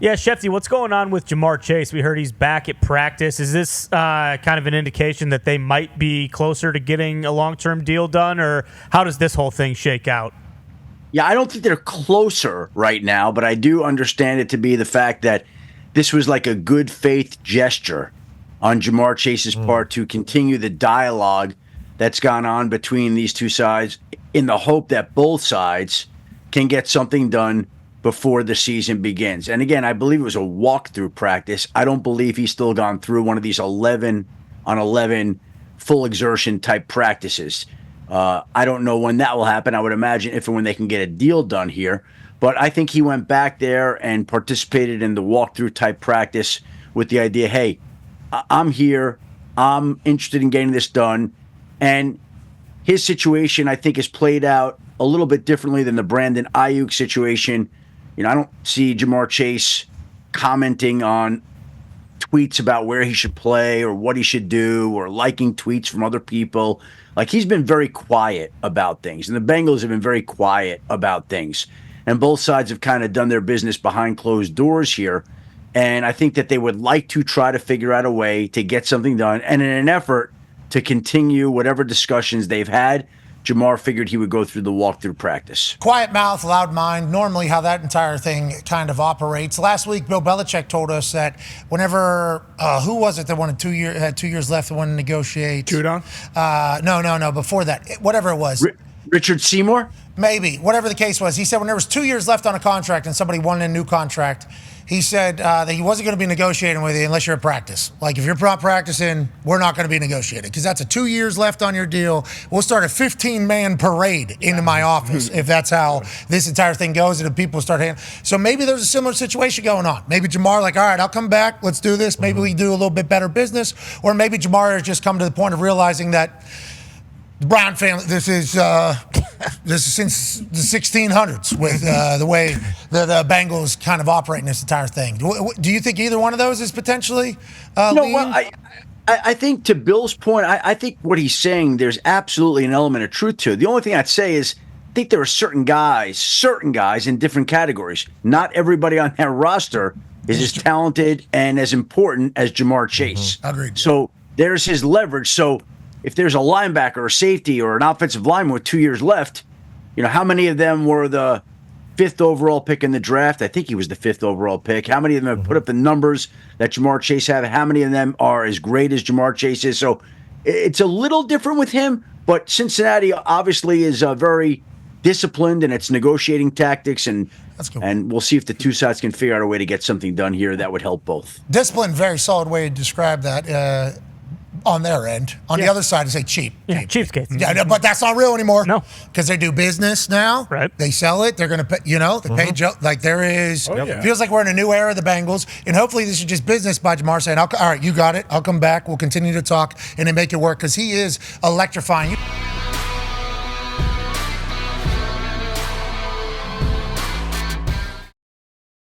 Yeah, Schefter, what's going on with Ja'Marr Chase? We heard he's back at practice. Is this kind of an indication that they might be closer to getting a long-term deal done, or how does this whole thing shake out? Yeah, I don't think they're closer right now, but I do understand it to be the fact that this was like a good faith gesture on Ja'Marr Chase's part to continue the dialogue that's gone on between these two sides in the hope that both sides can get something done before the season begins. And again, I believe it was a walkthrough practice. I don't believe he's still gone through one of these 11 on 11 full exertion type practices. I don't know when that will happen. I would imagine if and when they can get a deal done here. But I think he went back there and participated in the walkthrough type practice with the idea, hey, I'm here. I'm interested in getting this done. And his situation, I think, is played out a little bit differently than the Brandon Ayuk situation. I don't see Ja'Marr Chase commenting on tweets about where he should play or what he should do or liking tweets from other people. Like, he's been very quiet about things, and the Bengals have been very quiet about things. And both sides have kind of done their business behind closed doors here. And I think that they would like to try to figure out a way to get something done. And in an effort to continue whatever discussions they've had, Ja'Marr figured he would go through the walkthrough practice. Quiet mouth, loud mind, normally how that entire thing kind of operates. Last week, Bill Belichick told us that whenever, who was it that had 2 years left that wanted to negotiate? Judon? No, before that, whatever it was. Richard Seymour? Maybe, whatever the case was. He said when there was 2 years left on a contract and somebody wanted a new contract, he said that he wasn't going to be negotiating with you unless you're at practice. Like, if you're not practicing, we're not going to be negotiating because that's 2 years left on your deal. We'll start a 15-man parade into my office if that's how this entire thing goes and if people start handling. So maybe there's a similar situation going on. Maybe Ja'Marr, like, all right, I'll come back. Let's do this. Maybe we do a little bit better business. Or maybe Ja'Marr has just come to the point of realizing that the Brown family, this is since the 1600s with the way the Bengals kind of operate in this entire thing. Do you think either one of those is potentially Well, I think to Bill's point, I think what he's saying, there's absolutely an element of truth to it. The only thing I'd say is I think there are certain guys in different categories. Not everybody on that roster is as talented and as important as Ja'Marr Chase. Agreed. So there's his leverage. So if there's a linebacker or safety or an offensive lineman with 2 years left, how many of them were the 5th overall pick in the draft? I think he was the 5th overall pick. How many of them have put up the numbers that Ja'Marr Chase have? How many of them are as great as Ja'Marr Chase is? So it's a little different with him, but Cincinnati obviously is very disciplined in its negotiating tactics, and we'll see if the two sides can figure out a way to get something done here that would help both. Discipline, very solid way to describe that. On their end. On the other side, it's cheap. Yeah, cheapskates. Yeah, but that's not real anymore. No. Because they do business now. Right. They sell it. They're going to pay, they pay Joe. Like, there is, feels like we're in a new era of the Bengals. And hopefully this is just business by Ja'Marr saying, all right, you got it. I'll come back. We'll continue to talk and then make it work because he is electrifying.